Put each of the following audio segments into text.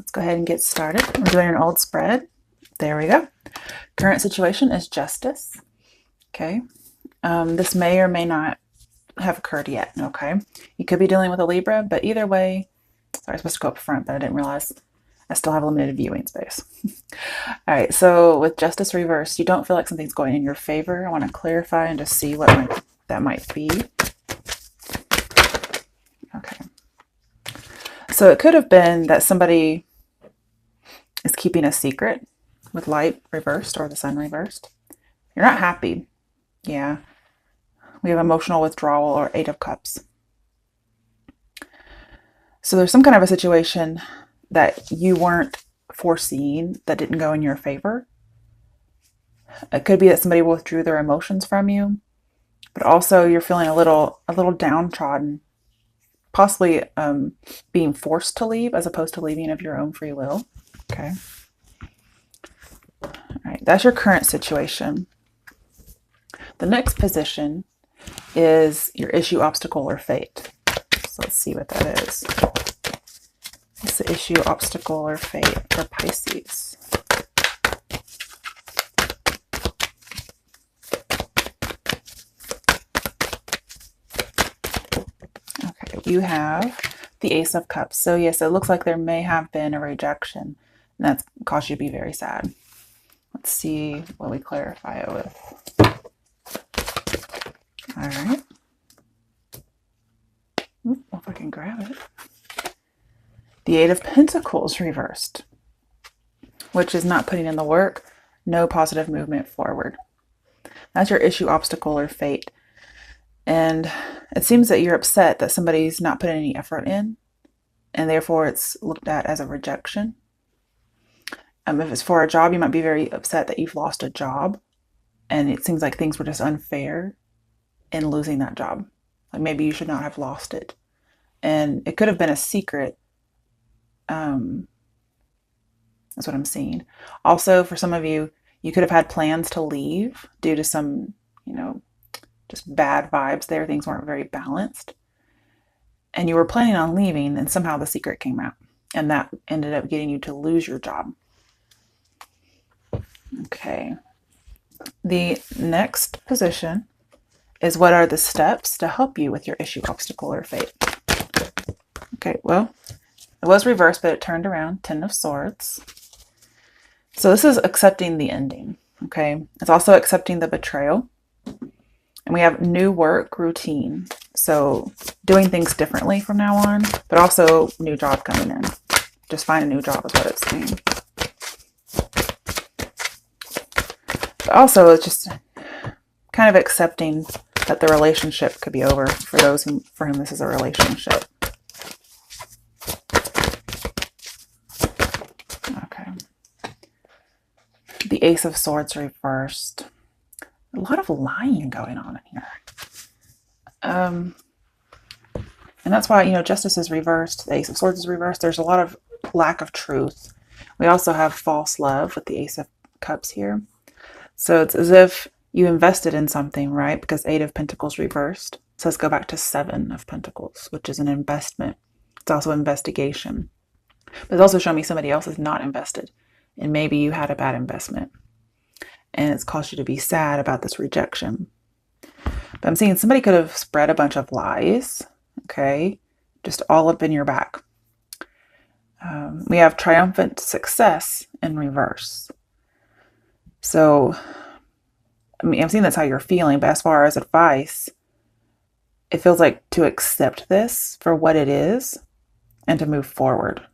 let's go ahead and get started. We're doing an old spread. There we go. Current situation is justice. Okay. This may or may not have occurred yet. Okay. You could be dealing with a Libra, but either way, sorry, I was supposed to go up front, but I didn't realize I still have limited viewing space. All right. So with justice reversed, you don't feel like something's going in your favor. I want to clarify and just see what that might be. Okay. So it could have been that somebody is keeping a secret with light reversed or the sun reversed. You're not happy. Yeah. We have emotional withdrawal or 8 of Cups. So there's some kind of a situation that you weren't foreseeing that didn't go in your favor. It could be that somebody withdrew their emotions from you, but also you're feeling a little downtrodden, possibly being forced to leave as opposed to leaving of your own free will. Okay. All right, that's your current situation. The next position is your issue, obstacle, or fate. So let's see what that is. It's the issue, obstacle, or fate for Pisces. Okay, you have the Ace of Cups. So yes, it looks like there may have been a rejection, and that's caused you to be very sad. Let's see what we clarify it with. All right. Oop, if I can grab it. The 8 of Pentacles reversed, which is not putting in the work, no positive movement forward. That's your issue, obstacle, or fate. And it seems that you're upset that somebody's not putting any effort in, and therefore it's looked at as a rejection. If it's for a job, you might be very upset that you've lost a job, and it seems like things were just unfair in losing that job. Like maybe you should not have lost it. And it could have been a secret. That's what I'm seeing. Also, for some of you, you could have had plans to leave due to some, just bad vibes there. Things weren't very balanced. And you were planning on leaving, and somehow the secret came out. And that ended up getting you to lose your job. Okay. The next position is what are the steps to help you with your issue, obstacle, or fate? Okay, well, it was reversed, but it turned around. 10 of Swords. So this is accepting the ending, okay? It's also accepting the betrayal. And we have new work routine. So doing things differently from now on, but also new job coming in. Just find a new job is what it's saying. But also it's just kind of accepting that the relationship could be over for those for whom this is a relationship. Okay. The Ace of Swords reversed. A lot of lying going on in here. And that's why, justice is reversed. The Ace of Swords is reversed. There's a lot of lack of truth. We also have false love with the Ace of Cups here. So it's as if you invested in something, right? Because 8 of Pentacles reversed. So let's go back to 7 of Pentacles, which is an investment. It's also investigation. But it's also showing me somebody else is not invested. And maybe you had a bad investment. And it's caused you to be sad about this rejection. But I'm seeing somebody could have spread a bunch of lies. Okay. Just all up in your back. We have triumphant success in reverse. So, I'm seeing that's how you're feeling, but as far as advice, it feels like to accept this for what it is and to move forward.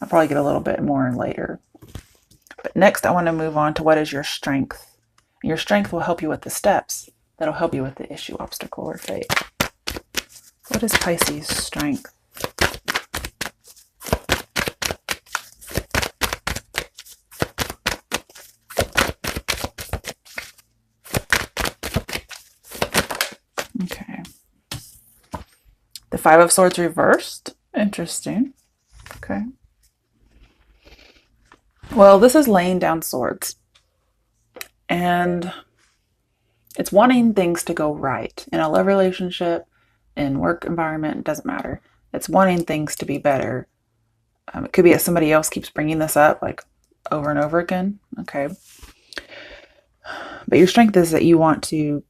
I'll probably get a little bit more later. But next, I want to move on to what is your strength. Your strength will help you with the steps. That'll help you with the issue, obstacle, or fate. What is Pisces' strength? Okay. The 5 of Swords reversed. Interesting. Okay. Well, this is laying down swords. And it's wanting things to go right in a love relationship, in work environment, it doesn't matter. It's wanting things to be better. It could be that somebody else keeps bringing this up like over and over again. Okay. But your strength is that you want to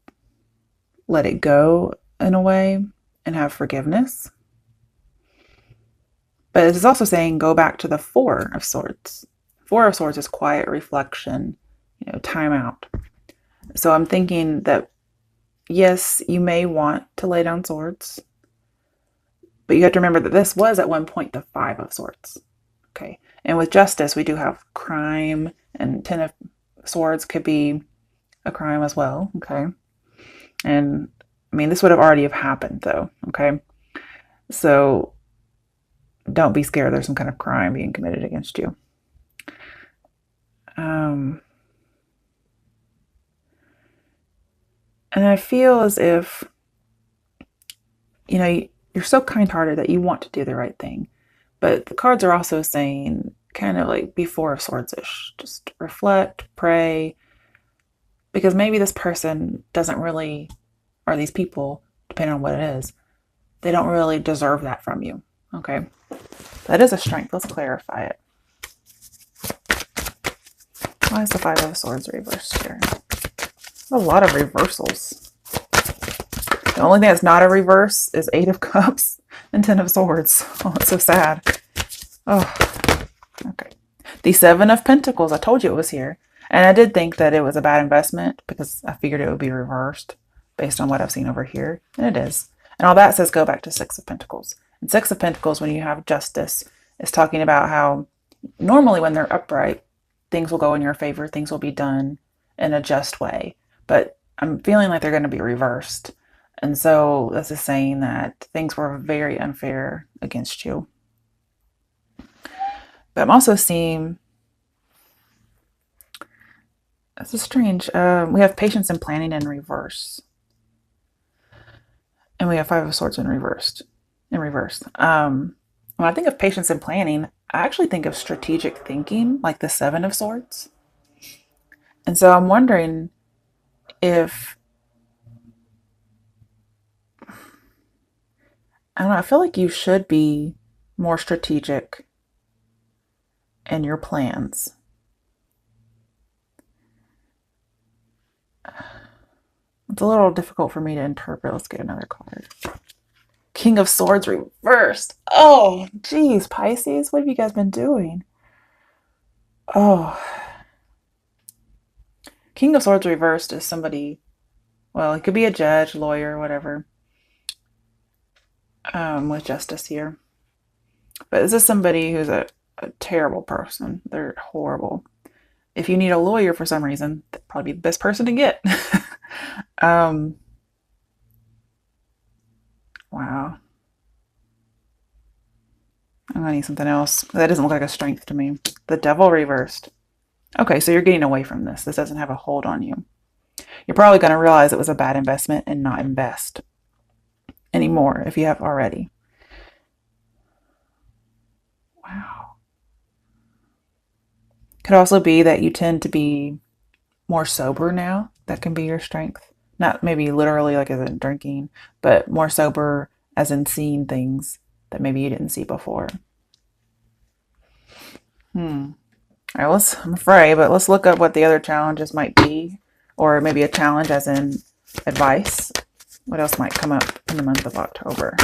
let it go in a way and have forgiveness. But it's also saying go back to the Four of Swords. Four of Swords is quiet reflection, time out. So I'm thinking that, yes, you may want to lay down swords, but you have to remember that this was at one point the Five of Swords. Okay. And with justice, we do have crime, and Ten of Swords could be a crime as well. Okay. And I mean, this would have already have happened though. Okay. So don't be scared there's some kind of crime being committed against you. And I feel as if, you're so kind-hearted that you want to do the right thing. But the cards are also saying kind of like be Four of Swords-ish. Just reflect, pray, because maybe this person doesn't really, or these people, depending on what it is, they don't really deserve that from you. Okay. That is a strength. Let's clarify it. Why is the Five of Swords reversed here? A lot of reversals. The only thing that's not a reverse is Eight of Cups and Ten of Swords. Oh, it's so sad. Oh, okay. The Seven of Pentacles. I told you it was here. And I did think that it was a bad investment because I figured it would be reversed based on what I've seen over here. And it is. And all that says go back to Six of Pentacles. And Six of Pentacles, when you have justice, is talking about how normally when they're upright, things will go in your favor. Things will be done in a just way. But I'm feeling like they're going to be reversed. And so this is saying that things were very unfair against you. But I'm also seeing, this is strange, we have patience and planning in reverse. And we have Five of Swords in reverse. When I think of patience and planning, I actually think of strategic thinking, like the Seven of Swords. And so I'm wondering if, I don't know, I feel like you should be more strategic in your plans. It's a little difficult for me to interpret. Let's get another card. King of Swords reversed. Oh, geez, Pisces, what have you guys been doing? Oh. King of Swords reversed is somebody, well, it could be a judge, lawyer, whatever, with justice here. But this is somebody who's a terrible person. They're horrible. If you need a lawyer for some reason, that'd probably be the best person to get. Wow. I'm gonna need something else. That doesn't look like a strength to me. The Devil reversed. Okay, so you're getting away from this. This doesn't have a hold on you. You're probably going to realize it was a bad investment and not invest anymore if you have already. Wow. Could also be that you tend to be more sober now. That can be your strength. Not maybe literally like as in drinking, but more sober as in seeing things that maybe you didn't see before. All right, I'm afraid, but let's look up what the other challenges might be, or maybe a challenge as in advice. What else might come up in the month of October?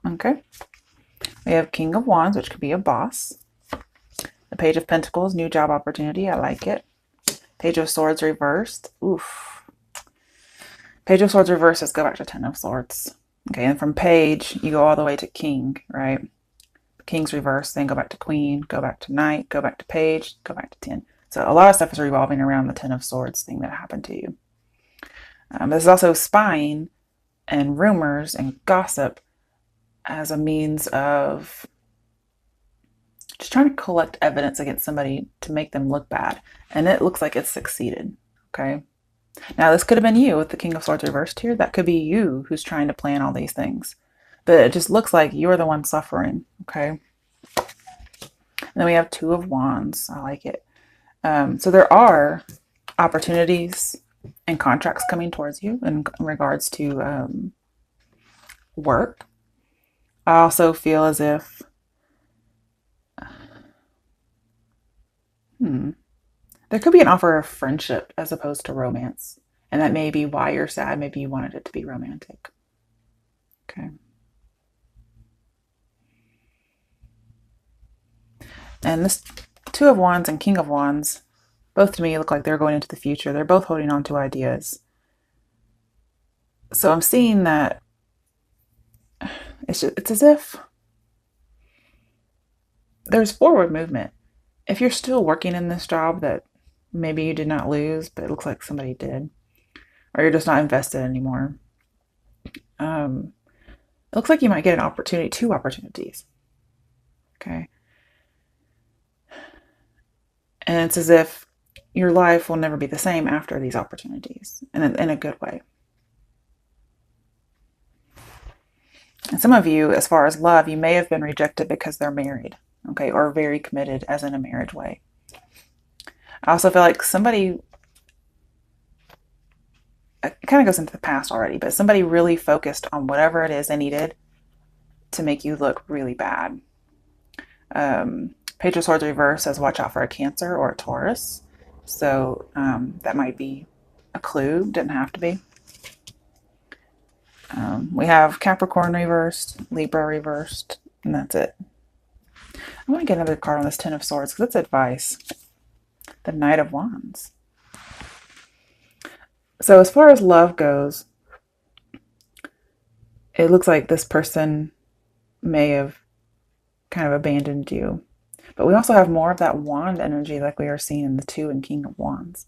Okay. We have King of Wands, which could be a boss. The Page of Pentacles, new job opportunity. I like it. Page of Swords reversed. Oof. Page of Swords reversed, let's go back to Ten of Swords. Okay, and from Page, you go all the way to King, right? King's reversed, then go back to Queen, go back to Knight, go back to Page, go back to 10. So a lot of stuff is revolving around the Ten of Swords thing that happened to you. There's also spying and rumors and gossip as a means of just trying to collect evidence against somebody to make them look bad. And it looks like it's succeeded, okay? Now, this could have been you with the King of Swords reversed here. That could be you who's trying to plan all these things. But it just looks like you're the one suffering, okay? And then we have Two of Wands. I like it. So there are opportunities and contracts coming towards you in regards to work. I also feel as if there could be an offer of friendship as opposed to romance. And that may be why you're sad. Maybe you wanted it to be romantic. Okay. And this Two of Wands and King of Wands, both to me look like they're going into the future. They're both holding on to ideas. So I'm seeing that it's as if there's forward movement. If you're still working in this job that maybe you did not lose, but it looks like somebody did, or you're just not invested anymore, it looks like you might get an opportunity, two opportunities. Okay. And it's as if your life will never be the same after these opportunities, in a good way. And some of you, as far as love, you may have been rejected because they're married, okay, or very committed, as in a marriage way. I also feel like somebody, it kind of goes into the past already, but somebody really focused on whatever it is they needed to make you look really bad. Page of Swords reverse says watch out for a Cancer or a Taurus. So that might be a clue. Didn't have to be. We have Capricorn reversed, Libra reversed, and that's it. I want to get another card on this Ten of Swords because it's advice. The Knight of Wands. So as far as love goes, it looks like this person may have kind of abandoned you. But we also have more of that wand energy like we are seeing in the Two and King of Wands.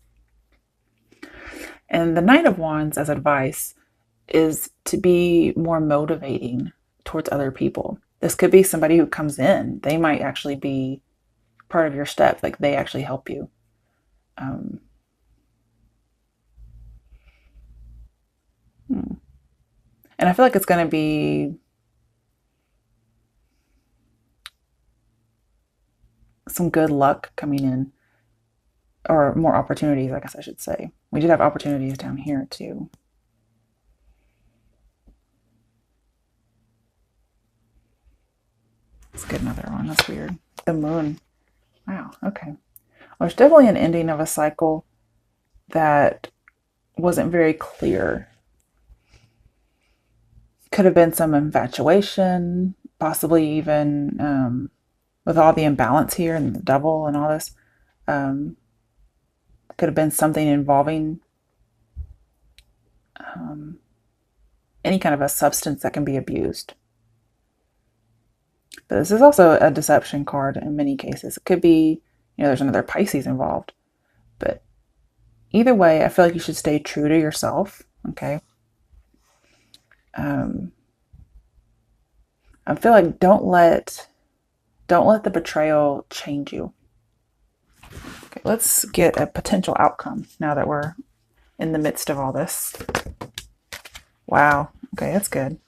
And the Knight of Wands as advice is to be more motivating towards other people. This could be somebody who comes in. They might actually be part of your step, like they actually help you. And I feel like it's going to be some good luck coming in, or more opportunities, I guess I should say. We did have opportunities down here too. Let's get another one. That's weird. The Moon. Wow. Okay. Well, there's definitely an ending of a cycle that wasn't very clear. Could have been some infatuation, possibly even with all the imbalance here and the Devil and all this. Could have been something involving any kind of a substance that can be abused. But this is also a deception card in many cases. It could be, there's another Pisces involved. But either way, I feel like you should stay true to yourself, okay? I feel like don't let the betrayal change you. Okay, let's get a potential outcome now that we're in the midst of all this. Wow. Okay, that's good.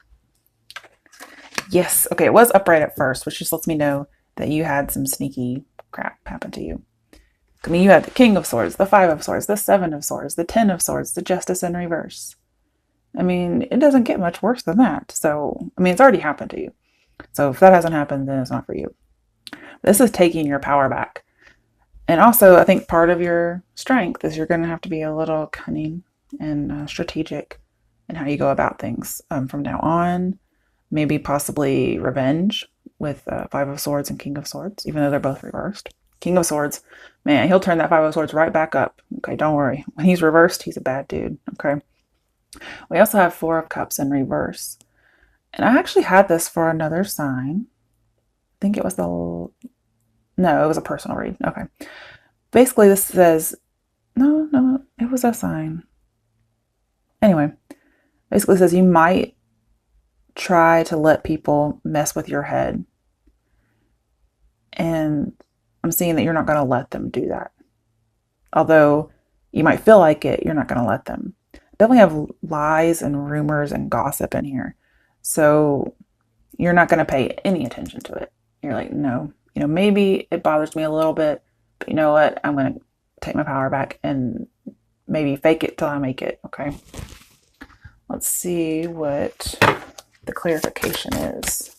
Yes. Okay, it was upright at first, which just lets me know that you had some sneaky crap happen to you. I mean, you had the King of Swords, the Five of Swords, the Seven of Swords, the Ten of Swords, the Justice in reverse. I mean, it doesn't get much worse than that. So, I mean, it's already happened to you. So if that hasn't happened, then it's not for you. This is taking your power back. And also, I think part of your strength is you're going to have to be a little cunning and strategic in how you go about things from now on. Maybe possibly revenge with Five of Swords and King of Swords, even though they're both reversed. King of Swords, man, he'll turn that Five of Swords right back up. Okay, don't worry. When he's reversed, he's a bad dude. Okay. We also have Four of Cups in reverse. And I actually had this for another sign. I think it was no, it was a personal read. Okay. Basically, this says, no, it was a sign. Anyway, basically it says you might try to let people mess with your head. And I'm seeing that you're not going to let them do that. Although you might feel like it, you're not going to let them. Definitely have lies and rumors and gossip in here. So you're not going to pay any attention to it. You're like, no, maybe it bothers me a little bit, but you know what? I'm going to take my power back and maybe fake it till I make it. Okay. Let's see what the clarification is.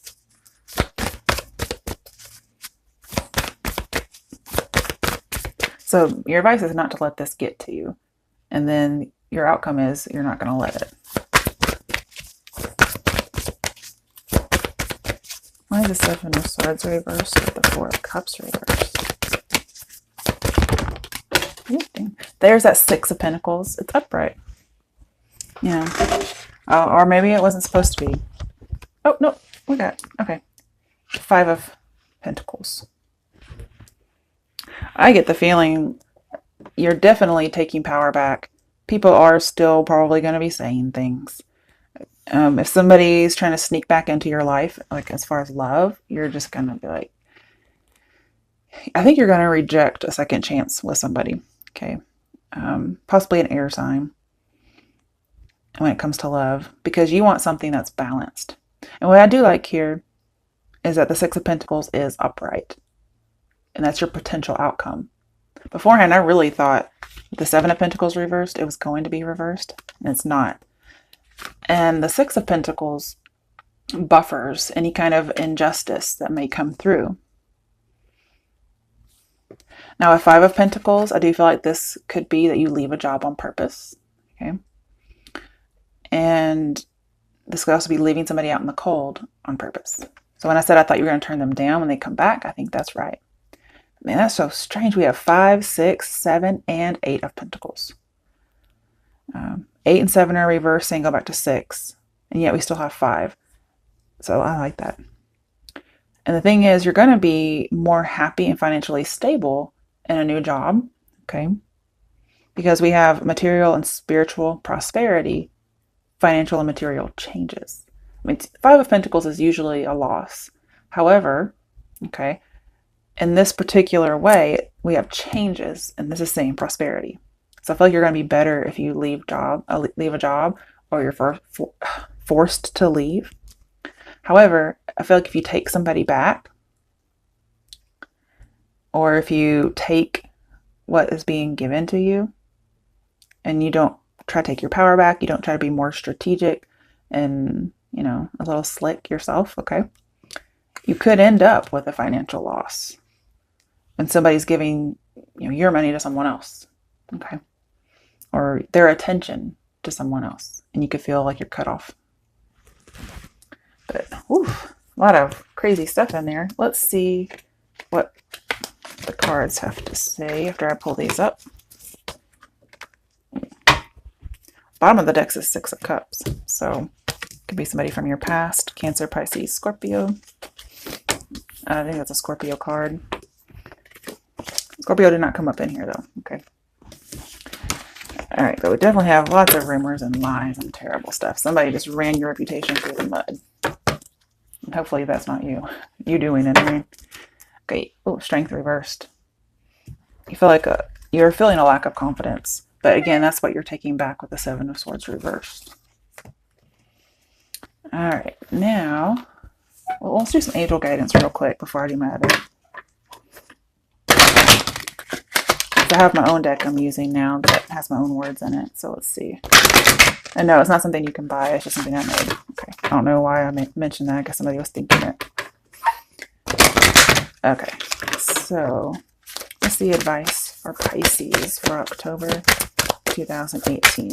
So your advice is not to let this get to you. And then your outcome is you're not going to let it. Why is the Seven of Swords reversed with the Four of Cups reversed? There's that Six of Pentacles. It's upright. Yeah. Oh, or maybe it wasn't supposed to be. Oh, no. We got, okay. Five of Pentacles. I get the feeling you're definitely taking power back. People are still probably going to be saying things. If somebody's trying to sneak back into your life, like as far as love, you're just going to be like, I think you're going to reject a second chance with somebody. Okay. Possibly an air sign when it comes to love, because you want something that's balanced. And what I do like here is that the Six of Pentacles is upright. And that's your potential outcome. Beforehand, I really thought the Seven of Pentacles reversed, it was going to be reversed, and it's not. And the Six of Pentacles buffers any kind of injustice that may come through. Now, with Five of Pentacles, I do feel like this could be that you leave a job on purpose. Okay. And this could also be leaving somebody out in the cold on purpose. So when I said I thought you were going to turn them down when they come back, I think that's right. Man, that's so strange. We have 5, 6, 7, and 8 of Pentacles. 8 and 7 are reversing, go back to 6. And yet we still have 5. So I like that. And the thing is, you're going to be more happy and financially stable in a new job. Okay. Because we have material and spiritual prosperity, financial and material changes. I mean, 5 of Pentacles is usually a loss. However, okay, in this particular way, we have changes, and this is saying prosperity. So I feel like you're going to be better if you leave a job, or you're forced to leave. However, I feel like if you take somebody back, or if you take what is being given to you, and you don't try to take your power back, you don't try to be more strategic and, you know, a little slick yourself, okay, you could end up with a financial loss when somebody's giving, you know, your money to someone else, okay, or their attention to someone else, and you could feel like you're cut off. But oof, a lot of crazy stuff in there. Let's see what the cards have to say after I pull these up. Bottom of the deck is 6 of Cups, so it could be somebody from your past, Cancer, Pisces, Scorpio. I think that's a Scorpio card. Scorpio did not come up in here though. Okay. All right, but we definitely have lots of rumors and lies and terrible stuff. Somebody just ran your reputation through the mud. And hopefully that's not you. You doing it, I mean. Okay. Oh, Strength reversed. You feel like you're feeling a lack of confidence. But again, that's what you're taking back with the Seven of Swords reversed. All right, now, well, let's do some angel guidance real quick before I do my other. I have my own deck I'm using now that has my own words in it. So let's see. And no, it's not something you can buy. It's just something I made. Okay. I don't know why I mentioned that. I guess somebody was thinking it. Okay. So what's the advice for Pisces for October 2018?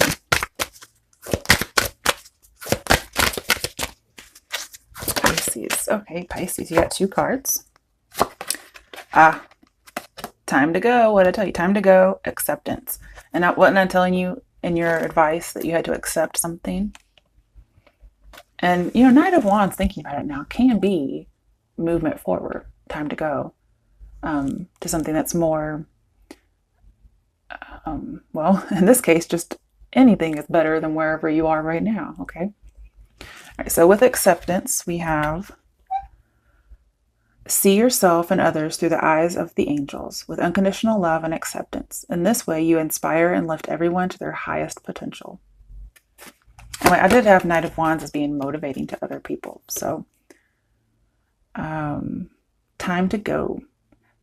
Pisces. Okay, Pisces. You got 2 cards. Time to go. What did I tell you? Time to go. Acceptance. And wasn't I telling you in your advice that you had to accept something? And, you know, Knight of Wands, thinking about it now, can be movement forward. Time to go to something that's more, well, in this case, just anything is better than wherever you are right now. Okay. All right. So with acceptance, we have see yourself and others through the eyes of the angels with unconditional love and acceptance. In this way, you inspire and lift everyone to their highest potential. And I did have Knight of Wands as being motivating to other people. So, time to go.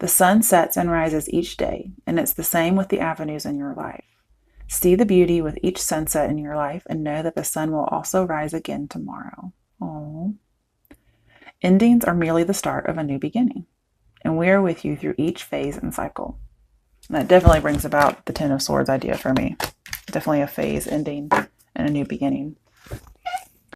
The sun sets and rises each day, and it's the same with the avenues in your life. See the beauty with each sunset in your life and know that the sun will also rise again tomorrow. Aww. Endings are merely the start of a new beginning, and we are with you through each phase and cycle. And that definitely brings about the Ten of Swords idea for me. Definitely a phase ending and a new beginning.